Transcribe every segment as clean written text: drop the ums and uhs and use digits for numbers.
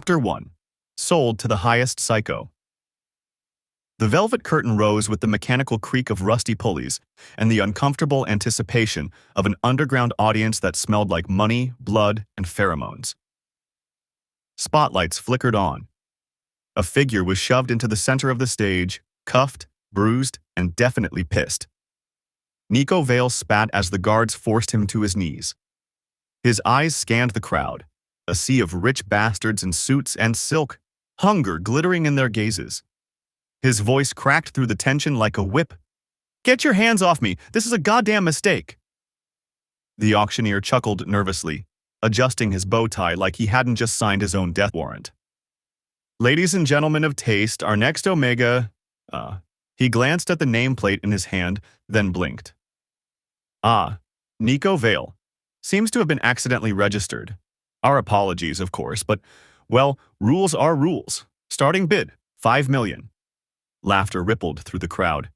Chapter 1. Sold to the Highest Psycho. The velvet curtain rose with the mechanical creak of rusty pulleys and the uncomfortable anticipation of an underground audience that smelled like money, blood, and pheromones. Spotlights flickered on. A figure was shoved into the center of the stage, cuffed, bruised, and definitely pissed. Nico Vale spat as the guards forced him to his knees. His eyes scanned the crowd, a sea of rich bastards in suits and silk, hunger glittering in their gazes. His voice cracked through the tension like a whip. "Get your hands off me! This is a goddamn mistake!" The auctioneer chuckled nervously, adjusting his bow tie like he hadn't just signed his own death warrant. "Ladies and gentlemen of taste, our next Omega..." He glanced at the nameplate in his hand, then blinked. Nico Vale. Seems to have been accidentally registered. Our apologies, of course, but, well, rules are rules. Starting bid, 5 million. Laughter rippled through the crowd.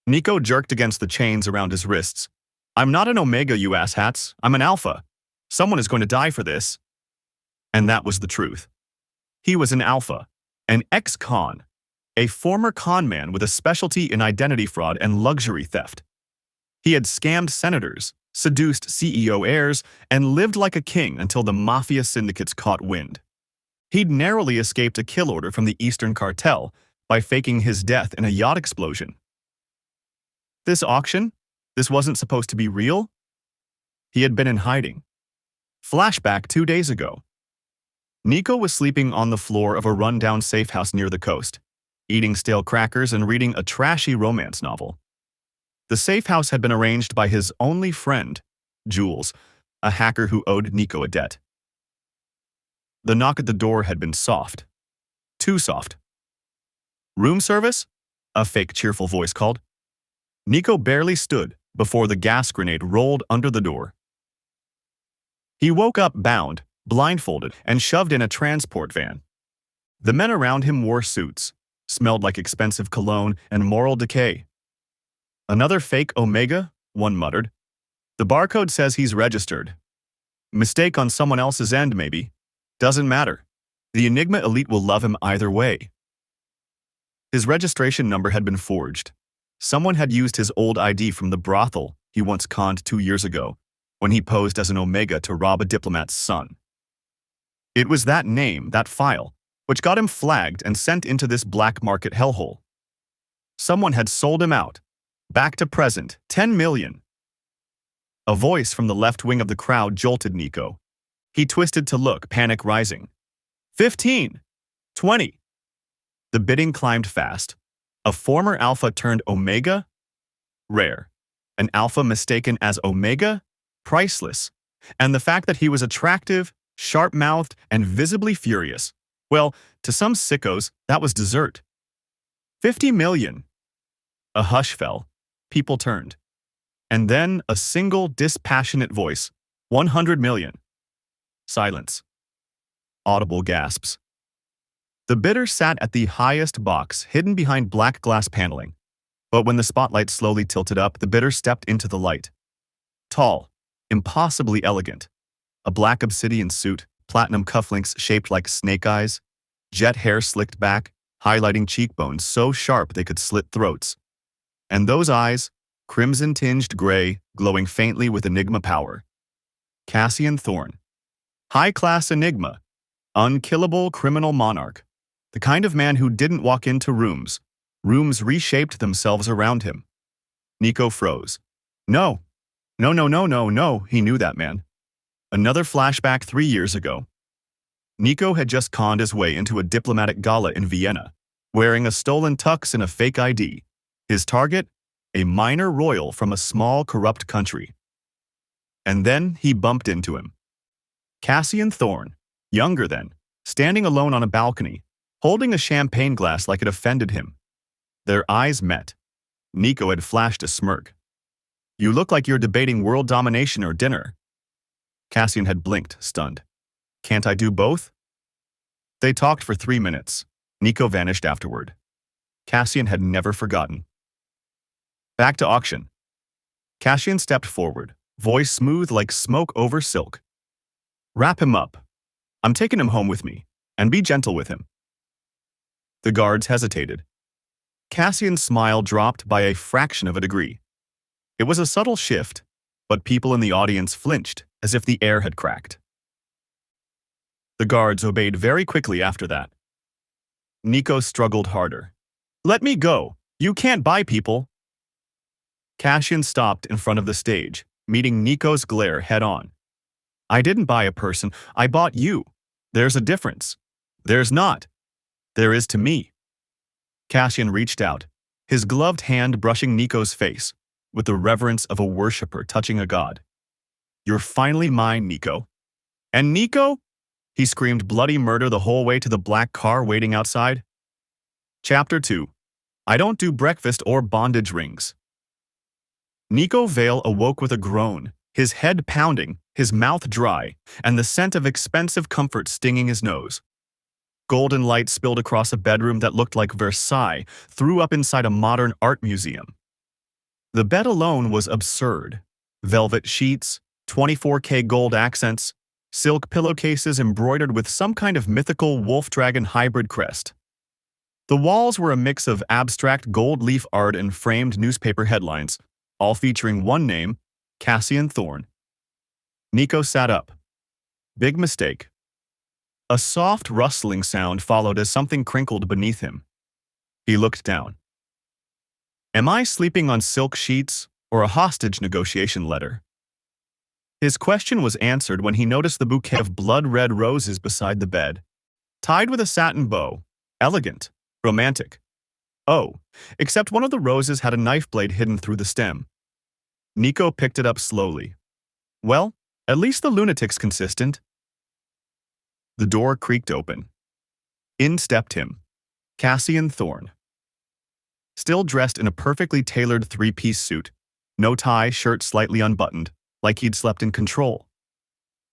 Nico jerked against the chains around his wrists. "I'm not an Omega, you asshats. I'm an Alpha. Someone is going to die for this." And that was the truth. He was an Alpha, an ex-con, a former con man with a specialty in identity fraud and luxury theft. He had scammed senators, seduced CEO heirs, and lived like a king until the Mafia syndicates caught wind. He'd narrowly escaped a kill order from the Eastern Cartel by faking his death in a yacht explosion. This auction? This wasn't supposed to be real? He had been in hiding. Flashback 2 days ago. Nico was sleeping on the floor of a rundown safe house near the coast, eating stale crackers and reading a trashy romance novel. The safe house had been arranged by his only friend, Jules, a hacker who owed Nico a debt. The knock at the door had been soft. Too soft. "Room service?" a fake cheerful voice called. Nico barely stood before the gas grenade rolled under the door. He woke up bound, blindfolded, and shoved in a transport van. The men around him wore suits, smelled like expensive cologne and moral decay. "Another fake Omega?" one muttered. "The barcode says he's registered. Mistake on someone else's end, maybe. Doesn't matter. The Enigma elite will love him either way." His registration number had been forged. Someone had used his old ID from the brothel he once conned 2 years ago, when he posed as an Omega to rob a diplomat's son. It was that name, that file, which got him flagged and sent into this black market hellhole. Someone had sold him out. Back to present, 10 million. A voice from the left wing of the crowd jolted Nico. He twisted to look, panic rising. 15. 20. The bidding climbed fast. A former Alpha turned Omega? Rare. An Alpha mistaken as Omega? Priceless. And the fact that he was attractive, sharp-mouthed, and visibly furious. Well, to some sickos, that was dessert. 50 million. A hush fell. People turned. And then a single, dispassionate voice. 100 million. Silence. Audible gasps. The bidder sat at the highest box, hidden behind black glass paneling. But when the spotlight slowly tilted up, the bidder stepped into the light. Tall, impossibly elegant. A black obsidian suit, platinum cufflinks shaped like snake eyes, jet hair slicked back, highlighting cheekbones so sharp they could slit throats. And those eyes, crimson-tinged gray, glowing faintly with Enigma power. Cassian Thorne. High-class Enigma. Unkillable criminal monarch. The kind of man who didn't walk into rooms. Rooms reshaped themselves around him. Nico froze. No, he knew that man. Another flashback 3 years ago. Nico had just conned his way into a diplomatic gala in Vienna, wearing a stolen tux and a fake ID. His target? A minor royal from a small, corrupt country. And then he bumped into him. Cassian Thorne, younger then, standing alone on a balcony, holding a champagne glass like it offended him. Their eyes met. Nico had flashed a smirk. "You look like you're debating world domination or dinner." Cassian had blinked, stunned. "Can't I do both?" They talked for 3 minutes. Nico vanished afterward. Cassian had never forgotten. Back to auction. Cassian stepped forward, voice smooth like smoke over silk. "Wrap him up. I'm taking him home with me, and be gentle with him." The guards hesitated. Cassian's smile dropped by a fraction of a degree. It was a subtle shift, but people in the audience flinched as if the air had cracked. The guards obeyed very quickly after that. Nico struggled harder. "Let me go! You can't buy people!" Cassian stopped in front of the stage, meeting Nico's glare head-on. "I didn't buy a person, I bought you. There's a difference." "There's not. There is to me." Cassian reached out, his gloved hand brushing Nico's face, with the reverence of a worshipper touching a god. "You're finally mine, Nico." "And Nico?" He screamed bloody murder the whole way to the black car waiting outside. Chapter 2. I don't do breakfast or bondage rings. Nico Vale awoke with a groan, his head pounding, his mouth dry, and the scent of expensive comfort stinging his nose. Golden light spilled across a bedroom that looked like Versailles, threw up inside a modern art museum. The bed alone was absurd. Velvet sheets, 24K gold accents, silk pillowcases embroidered with some kind of mythical wolf-dragon hybrid crest. The walls were a mix of abstract gold leaf art and framed newspaper headlines, all featuring one name, Cassian Thorne. Nico sat up. Big mistake. A soft rustling sound followed as something crinkled beneath him. He looked down. Am I sleeping on silk sheets or a hostage negotiation letter? His question was answered when he noticed the bouquet of blood-red roses beside the bed, tied with a satin bow. Elegant, romantic. Oh, except one of the roses had a knife blade hidden through the stem. Nico picked it up slowly. Well, at least the lunatic's consistent. The door creaked open. In stepped him, Cassian Thorne. Still dressed in a perfectly tailored three-piece suit, no tie, shirt slightly unbuttoned, like he'd slept in control.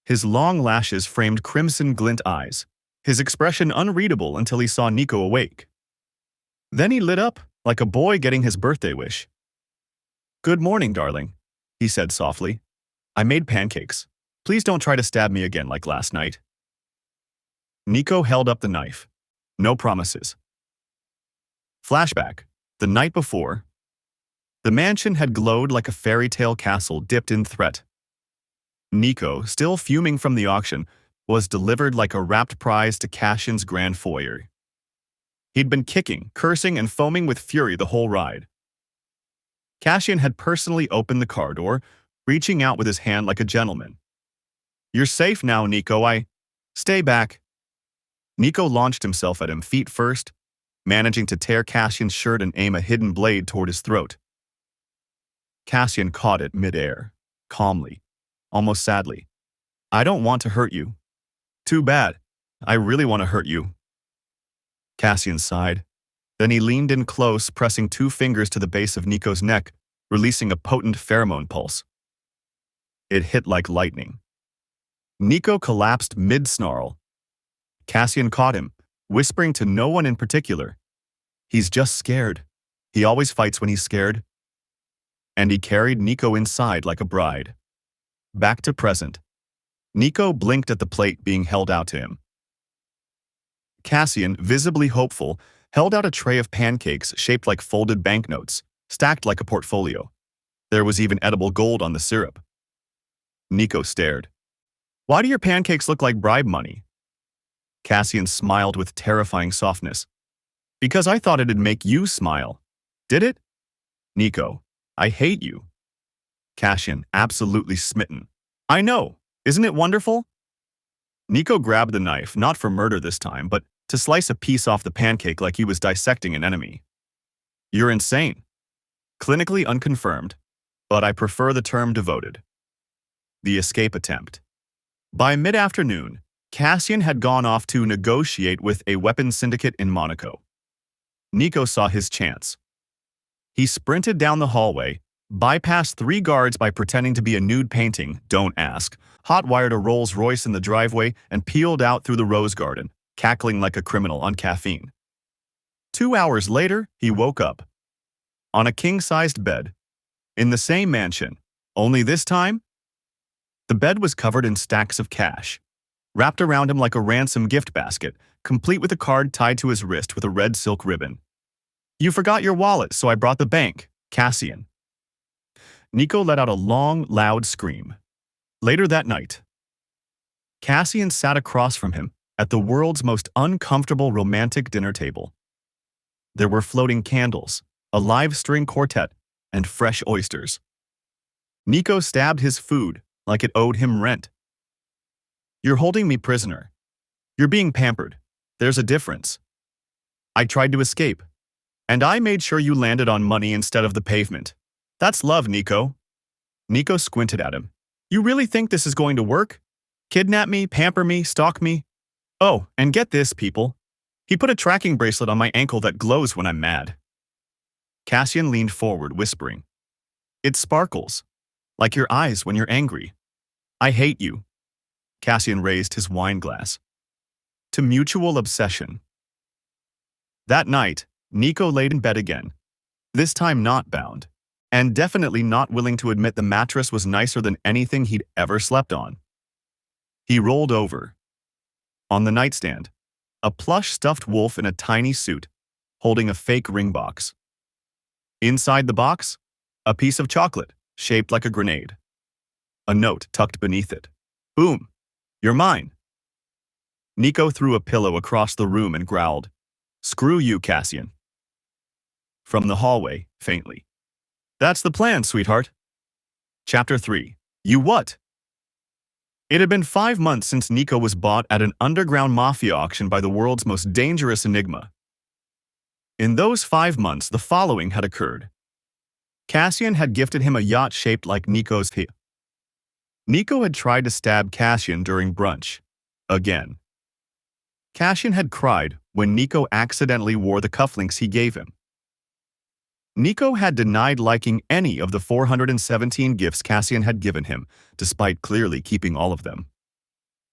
His long lashes framed crimson glint eyes, his expression unreadable until he saw Nico awake. Then he lit up, like a boy getting his birthday wish. "Good morning, darling," he said softly. "I made pancakes. Please don't try to stab me again like last night." Nico held up the knife. No promises. Flashback. The night before. The mansion had glowed like a fairy tale castle dipped in threat. Nico, still fuming from the auction, was delivered like a wrapped prize to Cassian's grand foyer. He'd been kicking, cursing, and foaming with fury the whole ride. Cassian had personally opened the car door, reaching out with his hand like a gentleman. "You're safe now, Nico. Stay back." Nico launched himself at him feet first, managing to tear Cassian's shirt and aim a hidden blade toward his throat. Cassian caught it mid-air, calmly, almost sadly. "I don't want to hurt you." "Too bad. I really want to hurt you." Cassian sighed. Then he leaned in close, pressing 2 fingers to the base of Nico's neck, releasing a potent pheromone pulse. It hit like lightning. Nico collapsed mid-snarl. Cassian caught him, whispering to no one in particular. "He's just scared. He always fights when he's scared." And he carried Nico inside like a bride. Back to present. Nico blinked at the plate being held out to him. Cassian, visibly hopeful, held out a tray of pancakes shaped like folded banknotes, stacked like a portfolio. There was even edible gold on the syrup. Nico stared. "Why do your pancakes look like bribe money?" Cassian smiled with terrifying softness. "Because I thought it'd make you smile. Did it?" Nico, "I hate you." Cassian, absolutely smitten. "I know. Isn't it wonderful?" Nico grabbed the knife, not for murder this time, but to slice a piece off the pancake like he was dissecting an enemy. "You're insane. Clinically unconfirmed, but I prefer the term devoted." The escape attempt. By mid-afternoon, Cassian had gone off to negotiate with a weapons syndicate in Monaco. Nico saw his chance. He sprinted down the hallway, bypassed 3 guards by pretending to be a nude painting, don't ask, hot-wired a Rolls-Royce in the driveway, and peeled out through the rose garden, cackling like a criminal on caffeine. 2 hours later, he woke up. On a king-sized bed. In the same mansion. Only this time? The bed was covered in stacks of cash. wrapped around him like a ransom gift basket, complete with a card tied to his wrist with a red silk ribbon. You forgot your wallet, so I brought the bank, Cassian. Nico let out a long, loud scream. Later that night, Cassian sat across from him at the world's most uncomfortable romantic dinner table. There were floating candles, a live string quartet, and fresh oysters. Nico stabbed his food like it owed him rent. You're holding me prisoner. You're being pampered. There's a difference. I tried to escape, and I made sure you landed on money instead of the pavement. That's love, Nico. Nico squinted at him. You really think this is going to work? Kidnap me, pamper me, stalk me? Oh, and get this, people. He put a tracking bracelet on my ankle that glows when I'm mad. Cassian leaned forward, whispering. It sparkles, like your eyes when you're angry. I hate you. Cassian raised his wine glass. To mutual obsession. That night, Nico laid in bed again, this time not bound, and definitely not willing to admit the mattress was nicer than anything he'd ever slept on. He rolled over. On the nightstand, a plush stuffed wolf in a tiny suit, holding a fake ring box. Inside the box, a piece of chocolate shaped like a grenade. A note tucked beneath it. Boom! You're mine. Nico threw a pillow across the room and growled, Screw you, Cassian. From the hallway, faintly. That's the plan, sweetheart. Chapter 3. You what? It had been 5 months since Nico was bought at an underground mafia auction by the world's most dangerous enigma. In those 5 months, the following had occurred. Cassian had gifted him a yacht shaped like Nico's hip. Nico had tried to stab Cassian during brunch. Again. Cassian had cried when Nico accidentally wore the cufflinks he gave him. Nico had denied liking any of the 417 gifts Cassian had given him, despite clearly keeping all of them.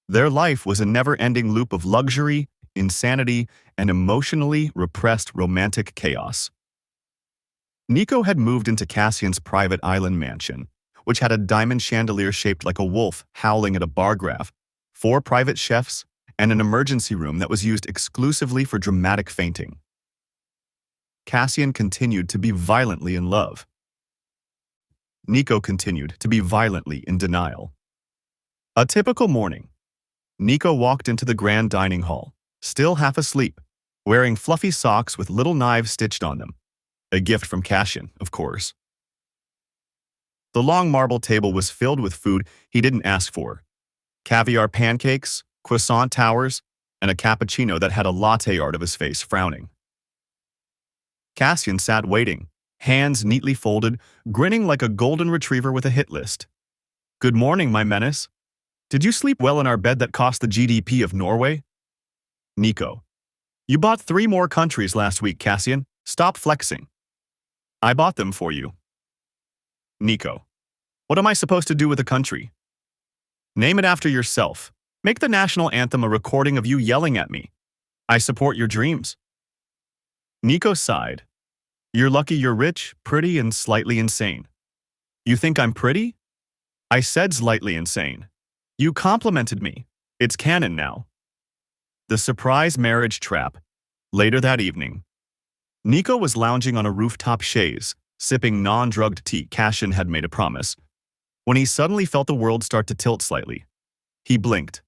Their life was a never-ending loop of luxury, insanity, and emotionally repressed romantic chaos. Nico had moved into Cassian's private island mansion, which had a diamond chandelier shaped like a wolf howling at a bar graph, 4 private chefs, and an emergency room that was used exclusively for dramatic fainting. Cassian continued to be violently in love. Nico continued to be violently in denial. A typical morning. Nico walked into the grand dining hall, still half asleep, wearing fluffy socks with little knives stitched on them. A gift from Cassian, of course. The long marble table was filled with food he didn't ask for. Caviar pancakes, croissant towers, and a cappuccino that had a latte art of his face frowning. Cassian sat waiting, hands neatly folded, grinning like a golden retriever with a hit list. Good morning, my menace. Did you sleep well in our bed that cost the GDP of Norway? Nico. You bought 3 more countries last week, Cassian. Stop flexing. I bought them for you. Nico. What am I supposed to do with a country? Name it after yourself. Make the national anthem a recording of you yelling at me. I support your dreams. Nico sighed. You're lucky you're rich, pretty, and slightly insane. You think I'm pretty? I said slightly insane. You complimented me. It's canon now. The surprise marriage trap. Later that evening, Nico was lounging on a rooftop chaise, sipping non-drugged tea. Cassian had made a promise, when he suddenly felt the world start to tilt slightly. He blinked.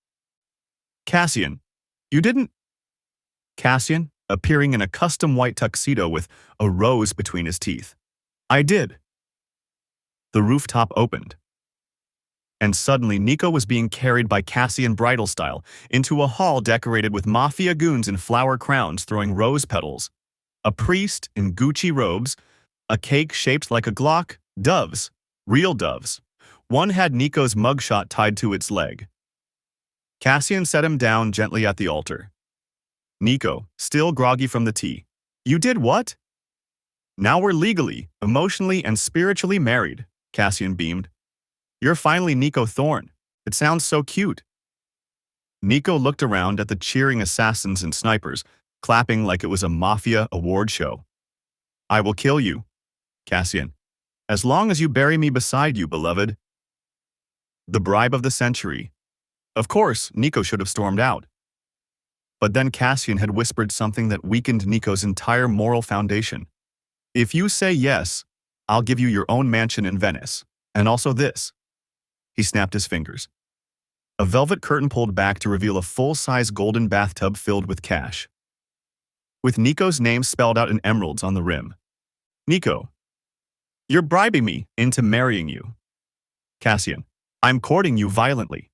Cassian, you didn't... Cassian, appearing in a custom white tuxedo with a rose between his teeth. I did. The rooftop opened. And suddenly Nico was being carried by Cassian bridal style into a hall decorated with Mafia goons in flower crowns throwing rose petals, a priest in Gucci robes, a cake shaped like a Glock, doves, real doves. One had Nico's mugshot tied to its leg. Cassian set him down gently at the altar. Nico, still groggy from the tea. You did what? Now we're legally, emotionally, and spiritually married, Cassian beamed. You're finally Nico Thorne. It sounds so cute. Nico looked around at the cheering assassins and snipers, clapping like it was a Mafia award show. I will kill you, Cassian, as long as you bury me beside you, beloved. The bribe of the century. Of course, Nico should have stormed out. But then Cassian had whispered something that weakened Nico's entire moral foundation. If you say yes, I'll give you your own mansion in Venice. And also this. He snapped his fingers. A velvet curtain pulled back to reveal a full-size golden bathtub filled with cash, with Nico's name spelled out in emeralds on the rim. Nico, you're bribing me into marrying you. Cassian, I'm courting you violently.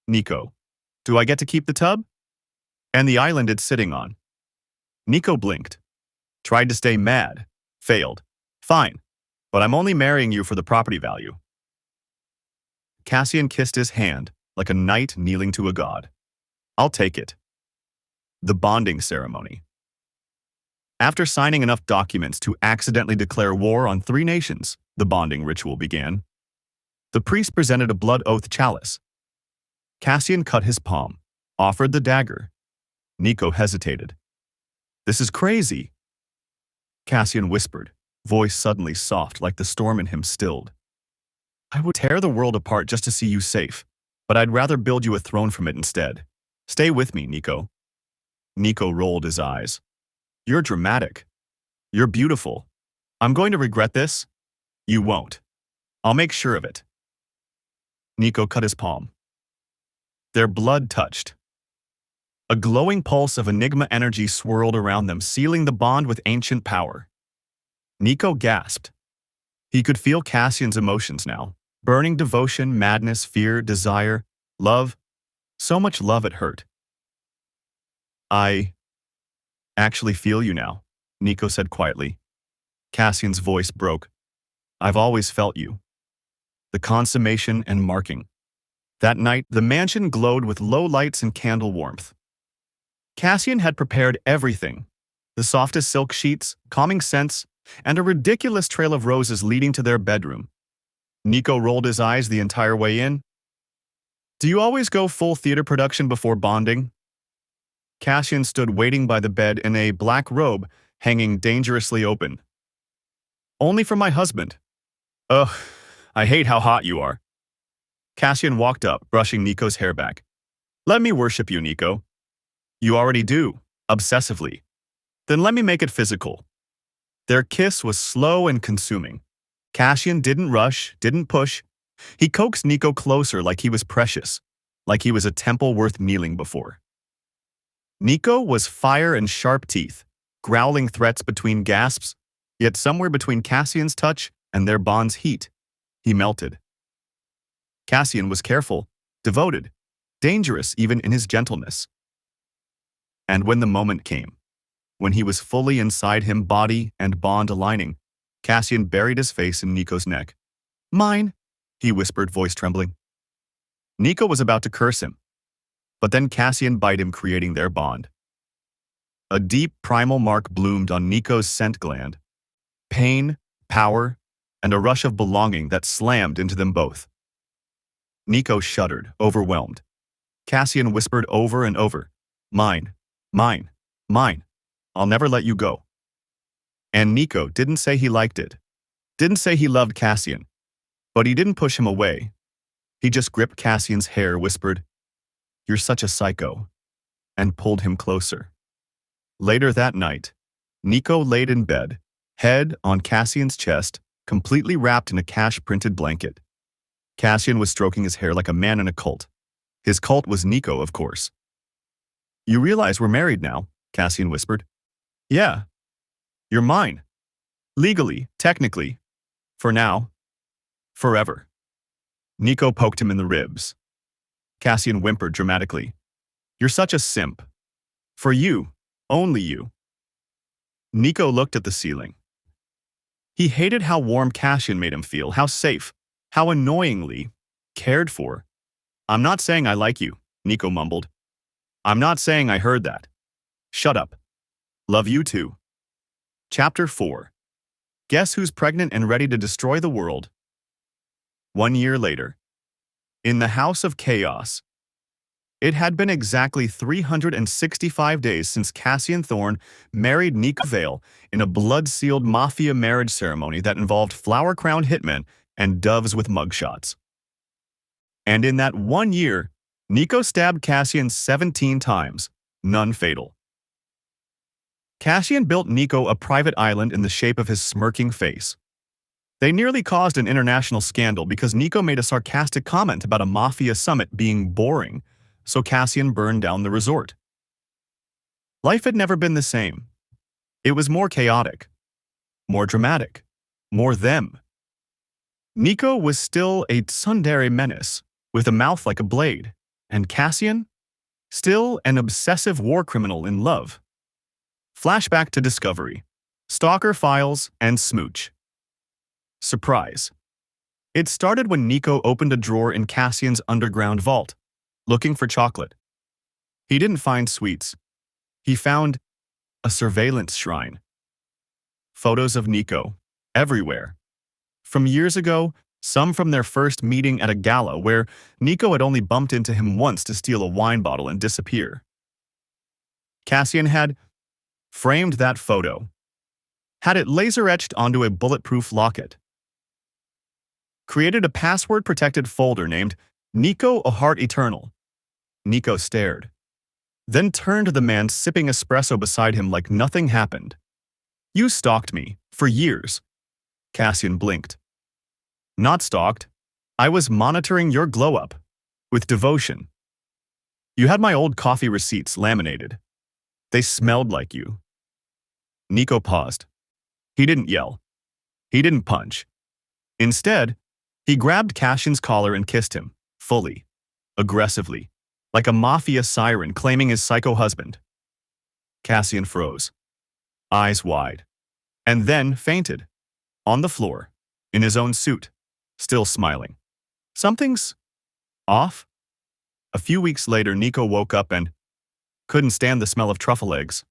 Nico, do I get to keep the tub? And the island it's sitting on. Nico blinked. Tried to stay mad. Failed. Fine, but I'm only marrying you for the property value. Cassian kissed his hand like a knight kneeling to a god. I'll take it. The bonding ceremony. After signing enough documents to accidentally declare war on 3 nations, the bonding ritual began. The priest presented a blood oath chalice. Cassian cut his palm, offered the dagger. Nico hesitated. This is crazy. Cassian whispered, voice suddenly soft like the storm in him stilled. I would tear the world apart just to see you safe, but I'd rather build you a throne from it instead. Stay with me, Nico. Nico rolled his eyes. You're dramatic. You're beautiful. I'm going to regret this. You won't. I'll make sure of it. Nico cut his palm. Their blood touched. A glowing pulse of enigma energy swirled around them, sealing the bond with ancient power. Nico gasped. He could feel Cassian's emotions now. Burning devotion, madness, fear, desire, love. So much love it hurt. I actually feel you now, Nico said quietly. Cassian's voice broke. I've always felt you. The consummation and marking. That night, the mansion glowed with low lights and candle warmth. Cassian had prepared everything. The softest silk sheets, calming scents, and a ridiculous trail of roses leading to their bedroom. Nico rolled his eyes the entire way in. Do you always go full theater production before bonding? Cassian stood waiting by the bed in a black robe hanging dangerously open. Only for my husband. Ugh, I hate how hot you are. Cassian walked up, brushing Nico's hair back. Let me worship you, Nico. You already do, obsessively. Then let me make it physical. Their kiss was slow and consuming. Cassian didn't rush, didn't push. He coaxed Nico closer like he was precious, like he was a temple worth kneeling before. Nico was fire and sharp teeth, growling threats between gasps, yet somewhere between Cassian's touch and their bond's heat, he melted. Cassian was careful, devoted, dangerous even in his gentleness. And when the moment came, when he was fully inside him, body and bond aligning, Cassian buried his face in Nico's neck. Mine, he whispered, voice trembling. Nico was about to curse him, but then Cassian bit him, creating their bond. A deep primal mark bloomed on Nico's scent gland. Pain, power, and a rush of belonging that slammed into them both. Nico shuddered, overwhelmed. Cassian whispered over and over, mine, mine, mine. I'll never let you go. And Nico didn't say he liked it. Didn't say he loved Cassian. But he didn't push him away. He just gripped Cassian's hair, whispered, You're such a psycho, and pulled him closer. Later that night, Nico laid in bed, head on Cassian's chest, completely wrapped in a cash-printed blanket. Cassian was stroking his hair like a man in a cult. His cult was Nico, of course. You realize we're married now, Cassian whispered. Yeah. You're mine. Legally, technically. For now. Forever. Nico poked him in the ribs. Cassian whimpered dramatically. You're such a simp. For you. Only you. Nico looked at the ceiling. He hated how warm Cassian made him feel, how safe, how annoyingly cared for. I'm not saying I like you, Nico mumbled. I'm not saying I heard that. Shut up. Love you too. Chapter 4. Guess who's pregnant and ready to destroy the world? 1 year later. In the House of Chaos. It had been exactly 365 days since Cassian Thorne married Nico Vale in a blood-sealed Mafia marriage ceremony that involved flower-crowned hitmen and doves with mugshots. And in that 1 year, Nico stabbed Cassian 17 times, none fatal. Cassian built Nico a private island in the shape of his smirking face. They nearly caused an international scandal because Nico made a sarcastic comment about a Mafia summit being boring, so Cassian burned down the resort. Life had never been the same. It was more chaotic, more dramatic, more them. Nico was still a Tsundere Menace, with a mouth like a blade, and Cassian? Still an obsessive war criminal in love. Flashback to Discovery, Stalker Files, and Smooch. Surprise. It started when Nico opened a drawer in Cassian's underground vault, looking for chocolate. He didn't find sweets. He found a surveillance shrine. Photos of Nico, everywhere. From years ago, some from their first meeting at a gala where Nico had only bumped into him once to steal a wine bottle and disappear. Cassian had framed that photo, had it laser-etched onto a bulletproof locket, created a password-protected folder named Nico a Heart Eternal. Nico stared, then turned to the man sipping espresso beside him like nothing happened. You stalked me, for years. Cassian blinked. Not stalked. I was monitoring your glow-up, with devotion. You had my old coffee receipts laminated. They smelled like you. Nico paused. He didn't yell. He didn't punch. Instead, he grabbed Cassian's collar and kissed him, fully, aggressively, like a Mafia siren claiming his psycho husband. Cassian froze, eyes wide, and then fainted, on the floor, in his own suit, still smiling. Something's off? A few weeks later, Nico woke up and couldn't stand the smell of truffle eggs.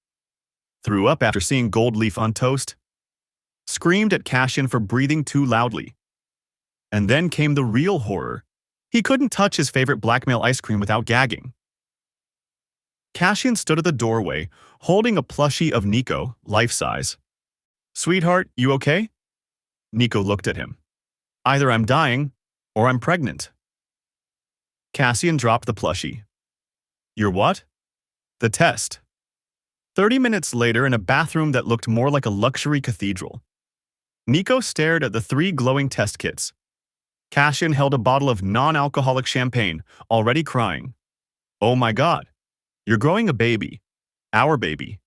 Threw up after seeing gold leaf on toast. Screamed at Cassian for breathing too loudly. And then came the real horror. He couldn't touch his favorite blackmail ice cream without gagging. Cassian stood at the doorway, holding a plushie of Nico, life-size. Sweetheart, you okay? Nico looked at him. Either I'm dying, or I'm pregnant. Cassian dropped the plushie. You're what? The test. 30 minutes later, in a bathroom that looked more like a luxury cathedral, Nico stared at the 3 glowing test kits. Cassian held a bottle of non-alcoholic champagne, already crying. Oh my God, you're growing a baby, our baby,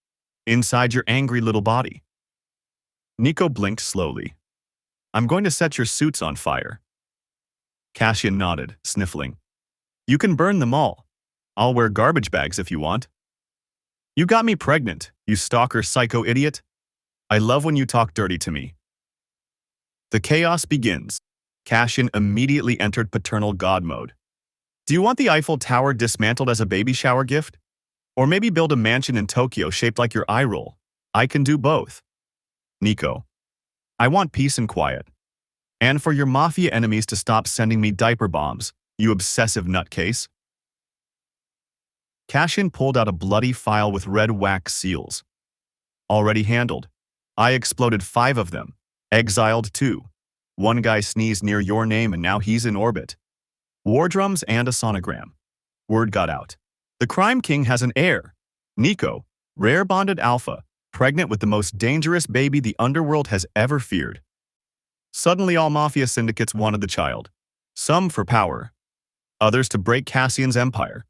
inside your angry little body. Nico blinked slowly. I'm going to set your suits on fire. Cassian nodded, sniffling. You can burn them all. I'll wear garbage bags if you want. You got me pregnant, you stalker psycho idiot. I love when you talk dirty to me. The chaos begins. Cassian immediately entered paternal god mode. Do you want the Eiffel Tower dismantled as a baby shower gift? Or maybe build a mansion in Tokyo shaped like your eye roll? I can do both. Nico, I want peace and quiet. And for your Mafia enemies to stop sending me diaper bombs, you obsessive nutcase. Cassian pulled out a bloody file with red wax seals. Already handled. I exploded 5 of them. Exiled 2. One guy sneezed near your name and now he's in orbit. War drums and a sonogram. Word got out. The crime king has an heir. Nico, rare bonded alpha, pregnant with the most dangerous baby the underworld has ever feared. Suddenly all Mafia syndicates wanted the child. Some for power. Others to break Cassian's empire.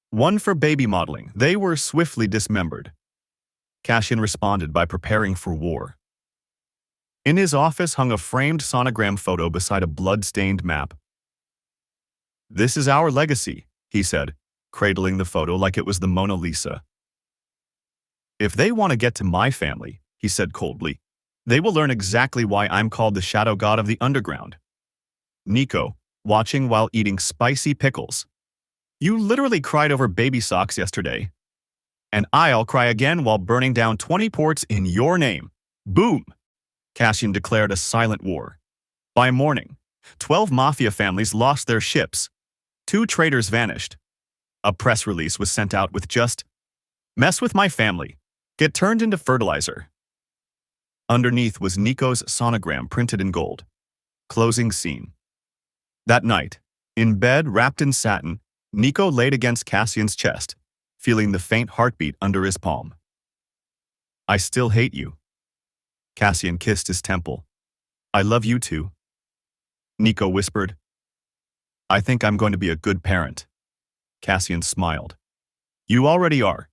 One for baby modeling. They were swiftly dismembered. Cassian responded by preparing for war. In his office hung a framed sonogram photo beside a blood-stained map. This is our legacy, he said, cradling the photo like it was the Mona Lisa. If they want to get to my family, he said coldly, they will learn exactly why I'm called the shadow god of the underground. Nico, watching while eating spicy pickles. You literally cried over baby socks yesterday. And I'll cry again while burning down 20 ports in your name. Boom! Cassian declared a silent war. By morning, 12 Mafia families lost their ships. 2 traitors vanished. A press release was sent out with just, mess with my family. Get turned into fertilizer. Underneath was Nico's sonogram printed in gold. Closing scene. That night, in bed wrapped in satin, Nico laid against Cassian's chest, feeling the faint heartbeat under his palm. I still hate you. Cassian kissed his temple. I love you too. Nico whispered. I think I'm going to be a good parent. Cassian smiled. You already are.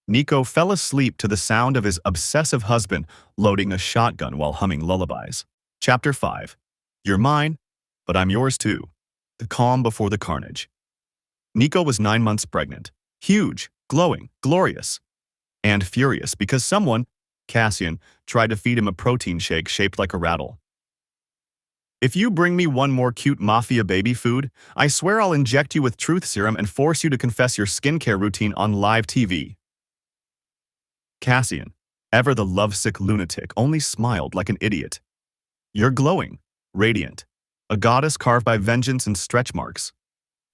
Nico fell asleep to the sound of his obsessive husband loading a shotgun while humming lullabies. Chapter 5. You're mine, but I'm yours too. The calm before the carnage. Nico was 9 months pregnant. Huge, glowing, glorious. And furious because someone, Cassian, tried to feed him a protein shake shaped like a rattle. If you bring me one more cute Mafia baby food, I swear I'll inject you with truth serum and force you to confess your skincare routine on live TV. Cassian, ever the lovesick lunatic, only smiled like an idiot. You're glowing, radiant, a goddess carved by vengeance and stretch marks.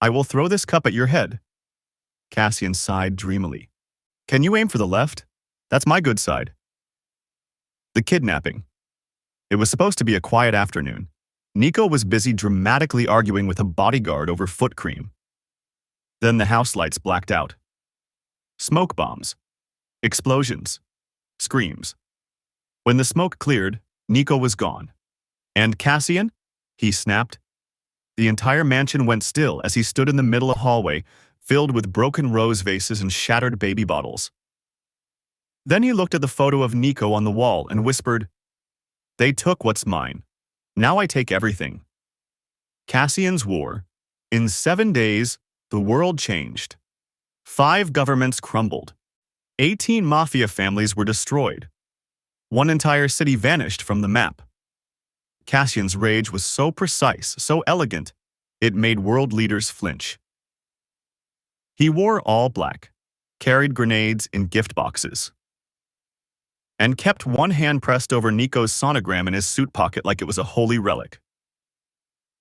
I will throw this cup at your head. Cassian sighed dreamily. Can you aim for the left? That's my good side. The kidnapping. It was supposed to be a quiet afternoon. Nico was busy dramatically arguing with a bodyguard over foot cream. Then the house lights blacked out. Smoke bombs. Explosions. Screams. When the smoke cleared, Nico was gone. And Cassian? He snapped. The entire mansion went still as he stood in the middle of the hallway, filled with broken rose vases and shattered baby bottles. Then he looked at the photo of Nico on the wall and whispered, They took what's mine. Now I take everything. Cassian's war. In 7 days, the world changed. 5 governments crumbled. 18 Mafia families were destroyed. One entire city vanished from the map. Cassian's rage was so precise, so elegant, it made world leaders flinch. He wore all black, carried grenades in gift boxes, and kept one hand pressed over Nico's sonogram in his suit pocket like it was a holy relic.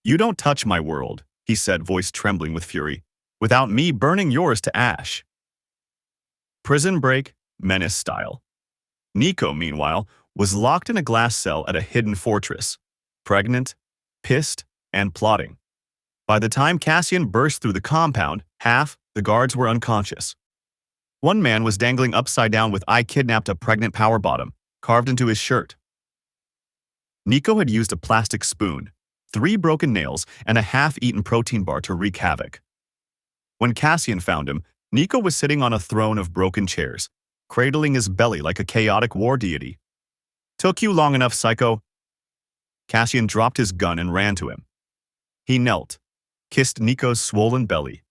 You don't touch my world, he said, voice trembling with fury, without me burning yours to ash. Prison break, Menace style. Nico, meanwhile, was locked in a glass cell at a hidden fortress, pregnant, pissed, and plotting. By the time Cassian burst through the compound, half the guards were unconscious. One man was dangling upside down with "I kidnapped a pregnant power bottom" carved into his shirt. Nico had used a plastic spoon, 3 broken nails, and a half-eaten protein bar to wreak havoc. When Cassian found him, Nico was sitting on a throne of broken chairs, cradling his belly like a chaotic war deity. Took you long enough, psycho. Cassian dropped his gun and ran to him. He knelt, kissed Nico's swollen belly.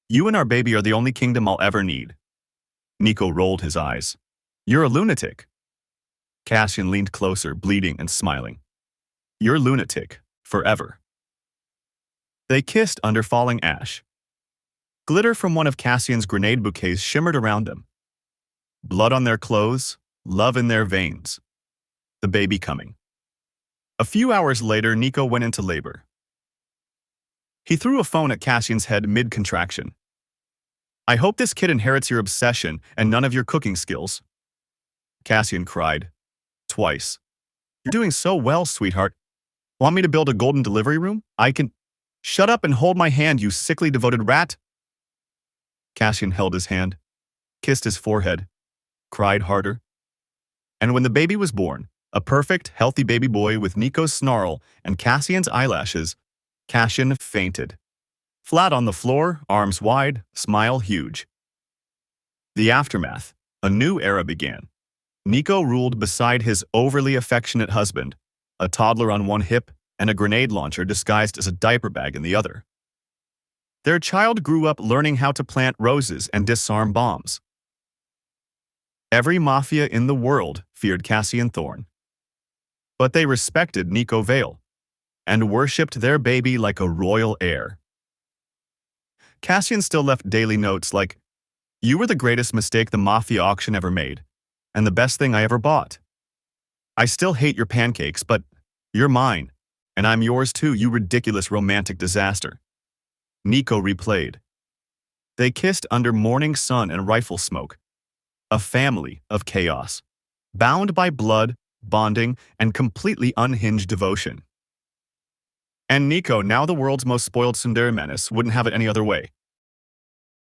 You and our baby are the only kingdom I'll ever need. Nico rolled his eyes. You're a lunatic. Cassian leaned closer, bleeding and smiling. You're lunatic, forever. They kissed under falling ash. Glitter from one of Cassian's grenade bouquets shimmered around them. Blood on their clothes, love in their veins. The baby coming. A few hours later, Nico went into labor. He threw a phone at Cassian's head mid-contraction. I hope this kid inherits your obsession and none of your cooking skills. Cassian cried. Twice. You're doing so well, sweetheart. Want me to build a golden delivery room? I can... Shut up and hold my hand, you sickly devoted rat. Cassian held his hand, kissed his forehead, cried harder. And when the baby was born, a perfect, healthy baby boy with Nico's snarl and Cassian's eyelashes, Cassian fainted. Flat on the floor, arms wide, smile huge. The aftermath. A new era began. Nico ruled beside his overly affectionate husband, a toddler on one hip and a grenade launcher disguised as a diaper bag in the other. Their child grew up learning how to plant roses and disarm bombs. Every mafia in the world feared Cassian Thorne. But they respected Nico Vale and worshipped their baby like a royal heir. Cassian still left daily notes like, You were the greatest mistake the Mafia auction ever made, and the best thing I ever bought. I still hate your pancakes, but you're mine, and I'm yours too, you ridiculous romantic disaster. Nico replayed. They kissed under morning sun and rifle smoke. A family of chaos, bound by blood, bonding, and completely unhinged devotion. And Nico, now the world's most spoiled Tsundere Menace, wouldn't have it any other way.